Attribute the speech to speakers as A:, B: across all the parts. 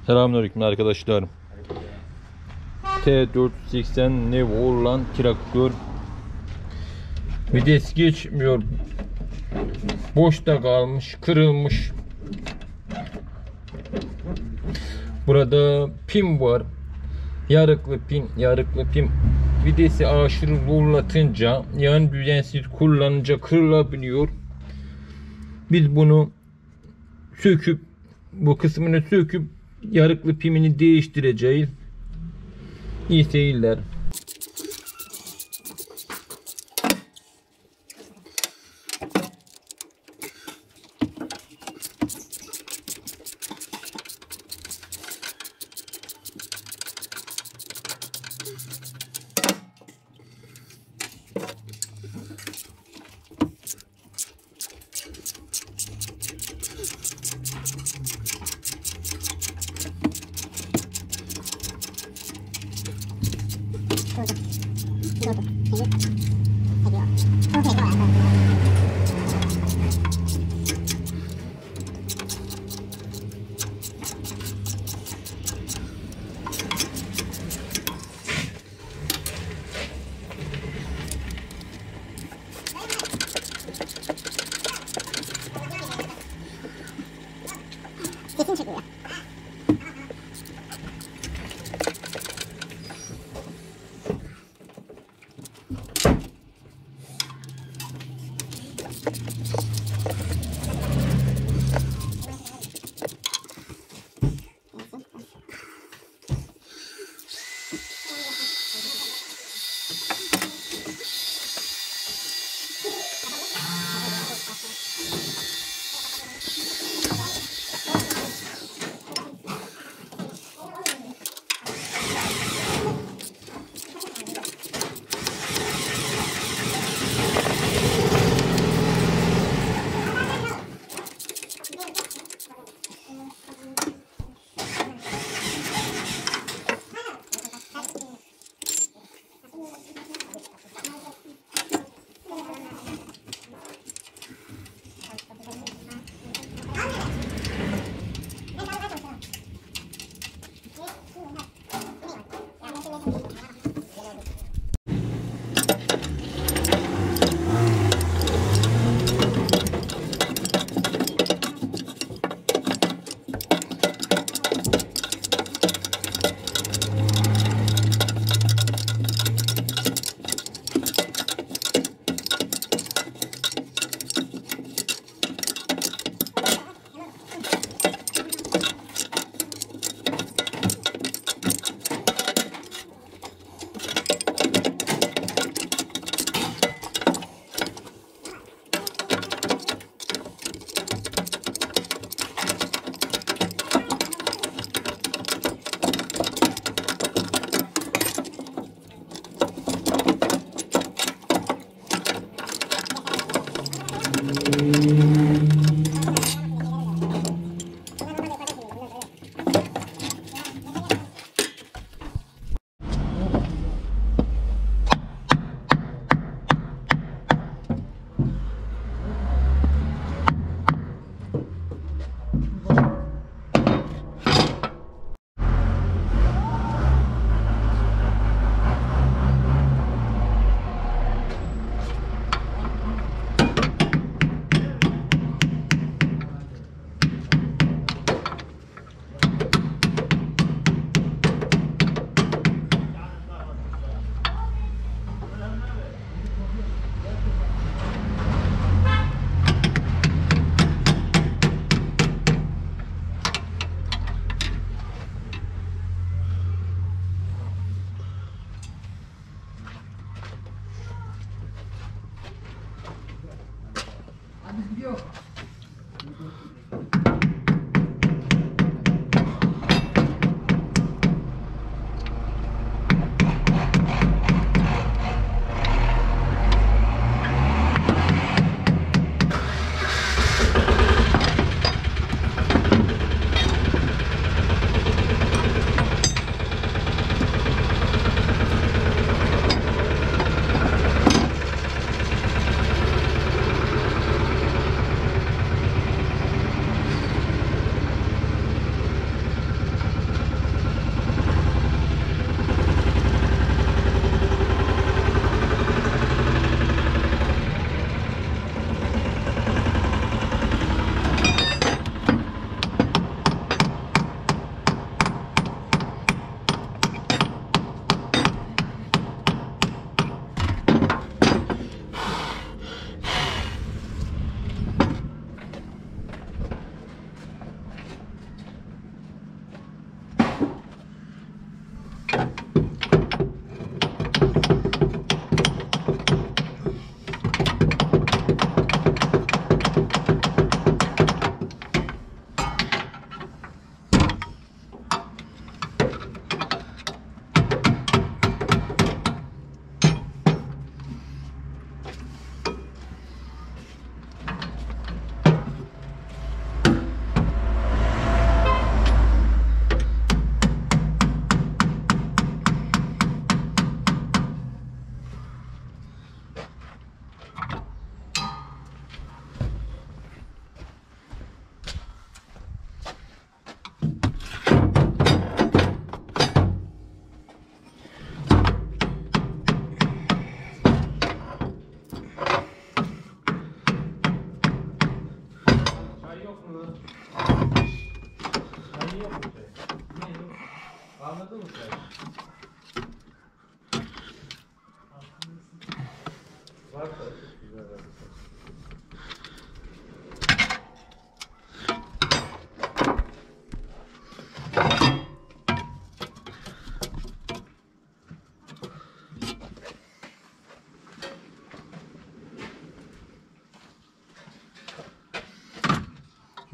A: Selamünaleyküm arkadaşlar. T480S Holland traktör. Vites geçmiyor. Boşta kalmış, kırılmış. Burada pim var. Yarıklı pim. Vitesi aşırı zorlatınca, yani düzensiz kullanınca kırılabiliyor. Biz bunu söküp, bu kısmını söküp yarıklı pimini değiştireceğiz. İyi seyirler.
B: Sesin çıkıyor.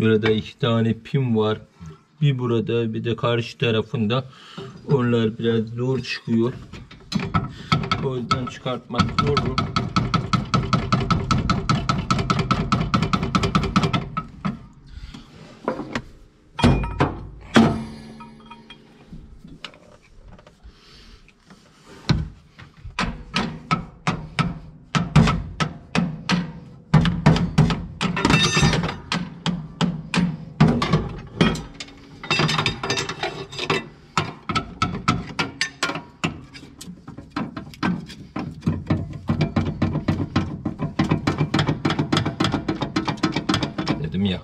A: Burada 2 tane pim var. Bir burada, bir de karşı tarafında. Onlar biraz zor çıkıyor. O yüzden çıkartmak zor. Dedim ya.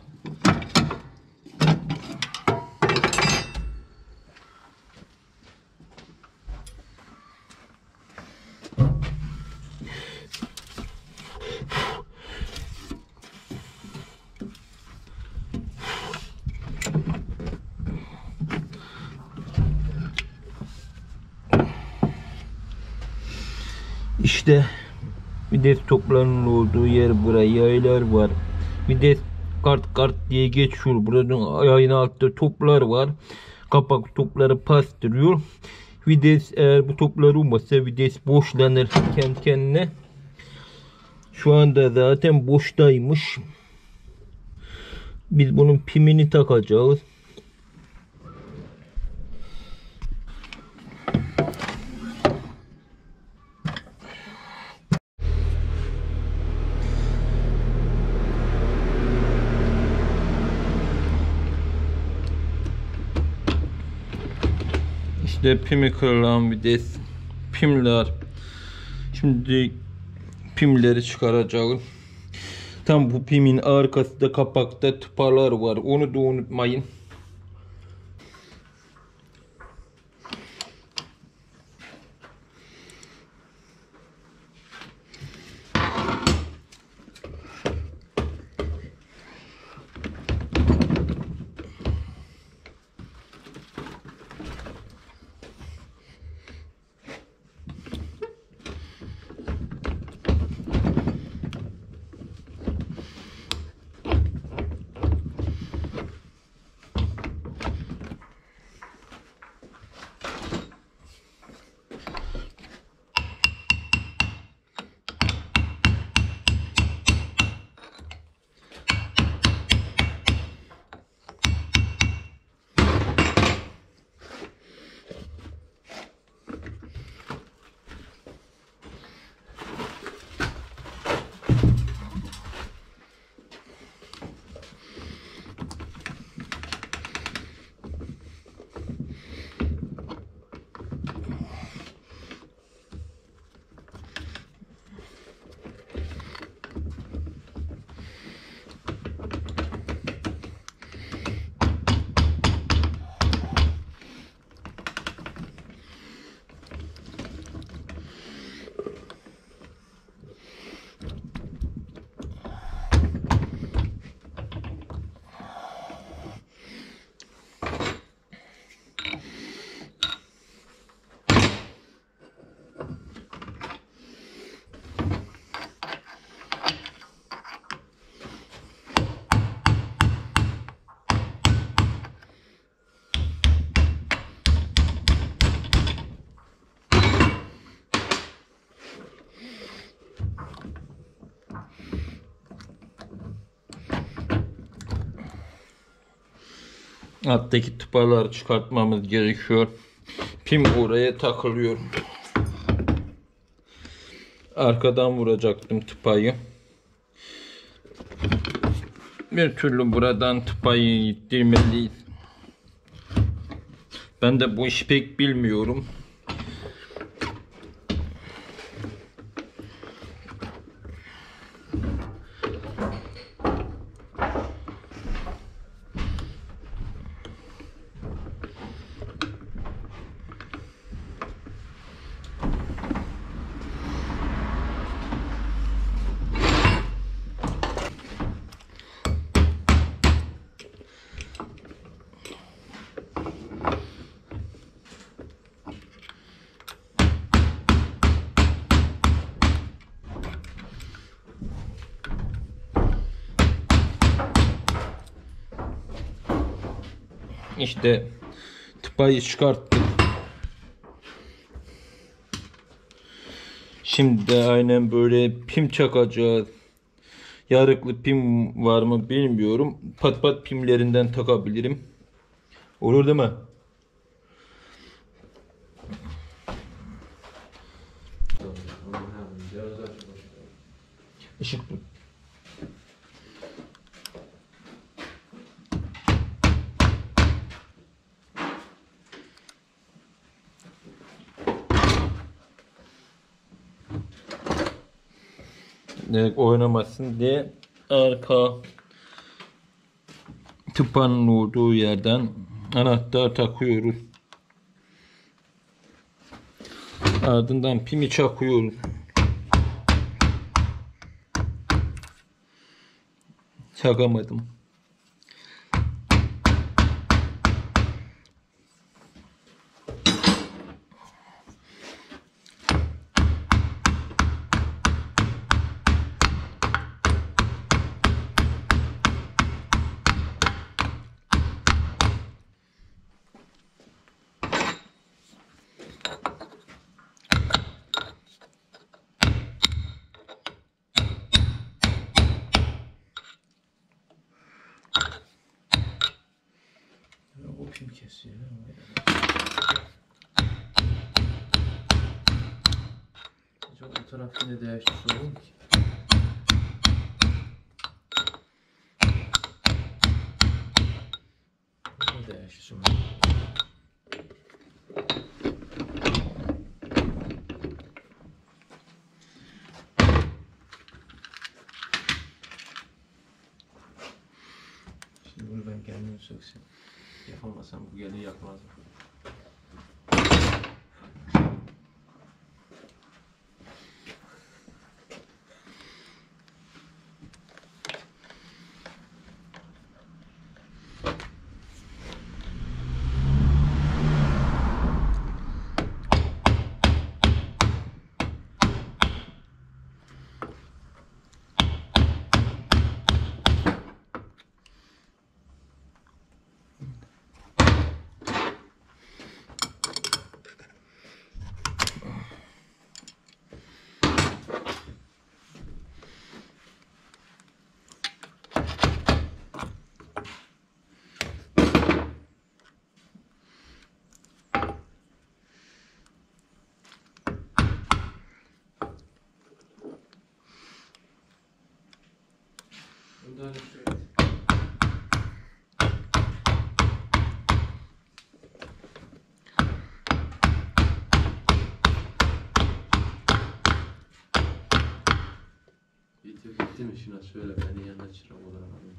A: İşte vites toplarının olduğu yer buraya. Yaylar var. Vites kart diye geçiyor. Burada yayın altta toplar var. Kapak topları pastırıyor. Vites, eğer bu toplar olmasa vites boşlanır kendi kendine. Şu anda zaten boştaymış. Biz bunun pimini takacağız. İşte pimi kırılan vites pimler. Şimdi pimleri çıkaracağız. Tam bu pimin arkasında kapakta tıpalar var. Onu da unutmayın. Alttaki tıpaları çıkartmamız gerekiyor. Pim oraya takılıyor. Arkadan vuracaktım tıpayı. Bir türlü buradan tıpayı ittirmeliyiz. Ben de bu işi pek bilmiyorum. İşte tıpayı çıkarttık. Şimdi de aynen böyle pim çakacağız. Yarıklı pim var mı bilmiyorum. Pat pat pimlerinden takabilirim. Olur değil mi? Işık tut. Oynamasın diye arka tıpanın olduğu yerden anahtar takıyoruz. Ardından pimi çakıyoruz. Çakamadım.
B: Pim kesiyor. Acaba bu taraf yine değişmiş olur mu ki? Ne değişmiş olur? Şimdi bunu ben kendim söksem. Yapamasam bu geliği yapmazdım. Bundan bitti mi? Şuna söyle, beni yanına çırak olarak alayım.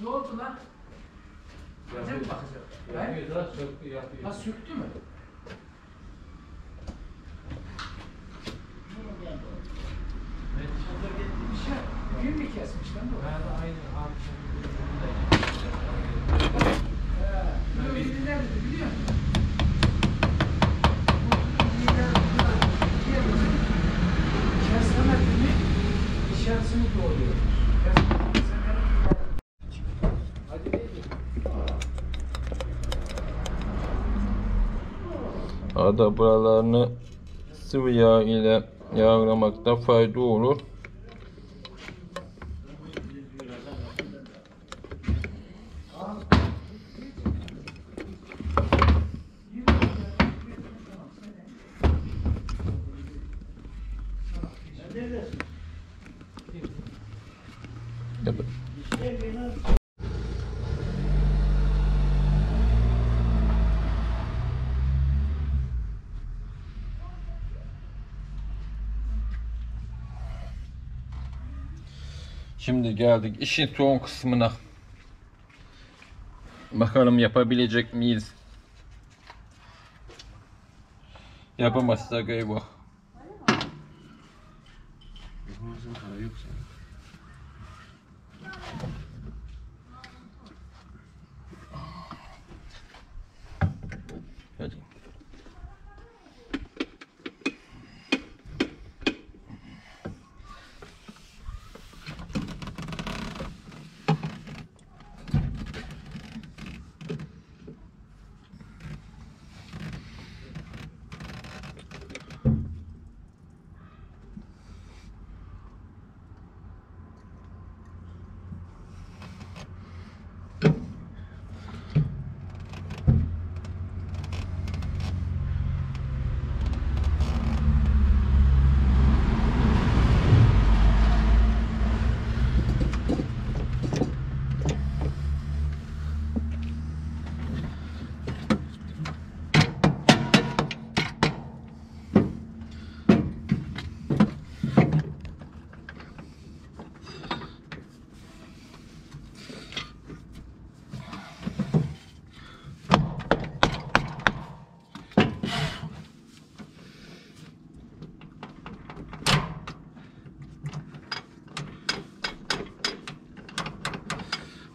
C: Ne oldu lan? Bize mi bakacak? Ha söktü mü? Gün mü kesmiş lan bu?
B: Aynı
C: Böyle gidilerdi biliyor musun? Kesmemediğini dışarısını doğuruyor. Hadi neydi?
A: Ada buralarını sıvı yağ ile yağlamakta fayda olur. Şimdi geldik işin son kısmına. Bakalım yapabilecek miyiz? Yapamazsak eyvah.
B: Yapamazsın, para yok sana.
A: Hadi.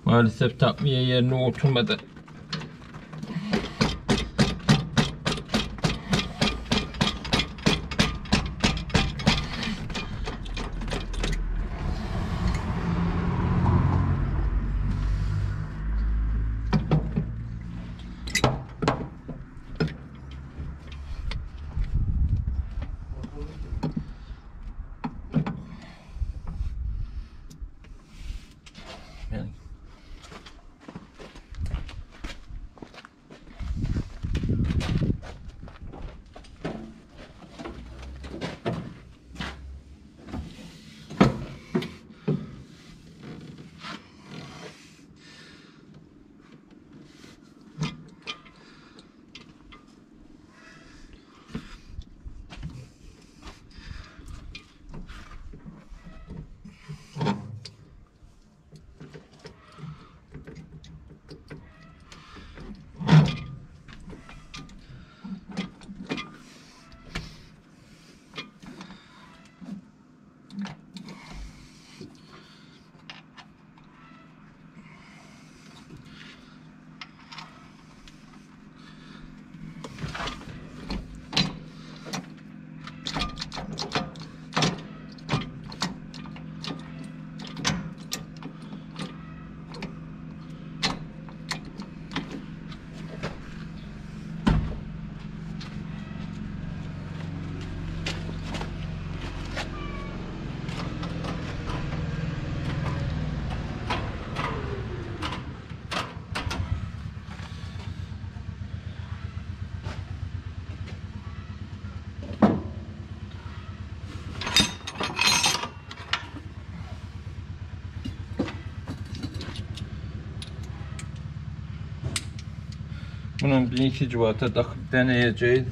A: Maalesef takviye yerine oturmadı. Yani bunun bir iki civata takıp deneyeceğiz.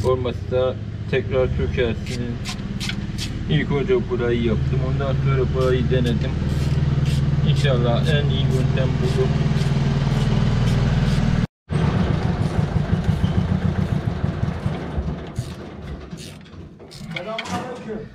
A: Olmazsa tekrar sökersin. İlk önce burayı yaptım. Ondan sonra burayı denedim. İnşallah en iyi yöntem budur.
C: Selamünaleyküm.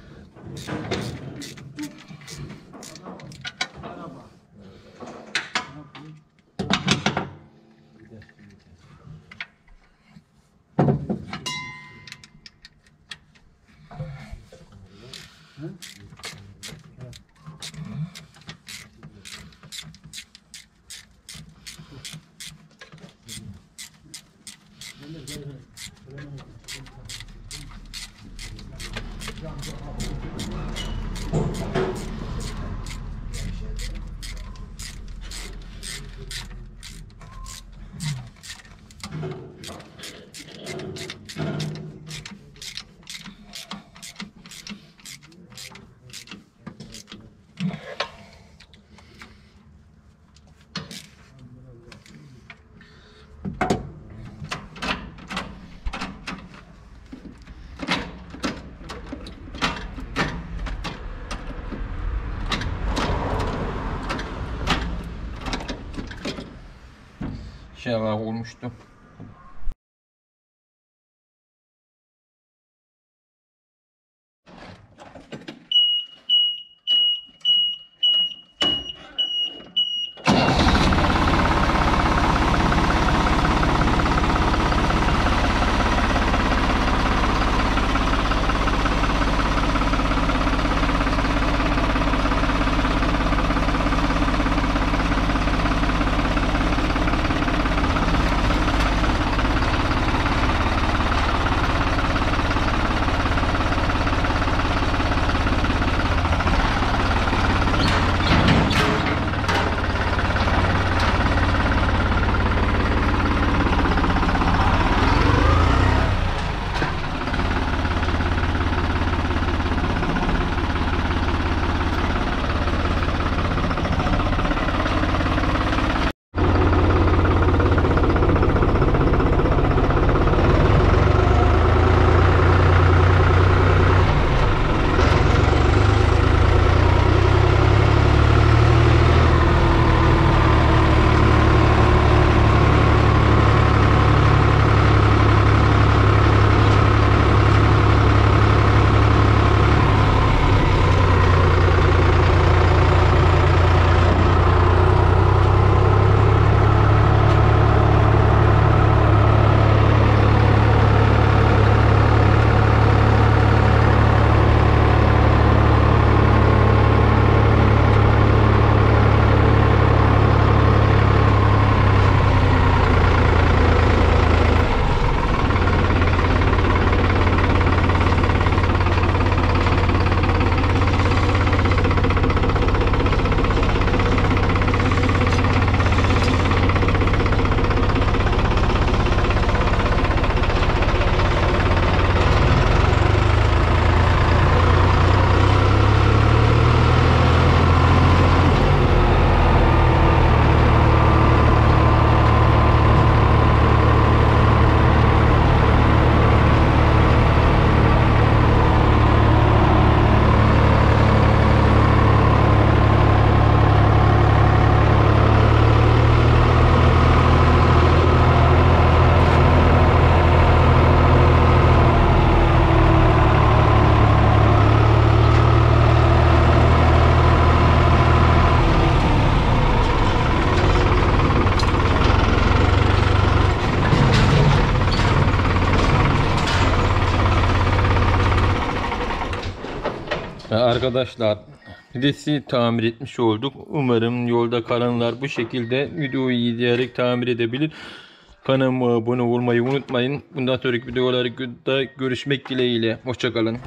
A: İnşallah olmuştu. Arkadaşlar, vitesi tamir etmiş olduk. Umarım yolda kalanlar bu şekilde videoyu izleyerek tamir edebilir. Kanalıma abone olmayı unutmayın. Bundan sonraki videolarda görüşmek dileğiyle. Hoşça kalın.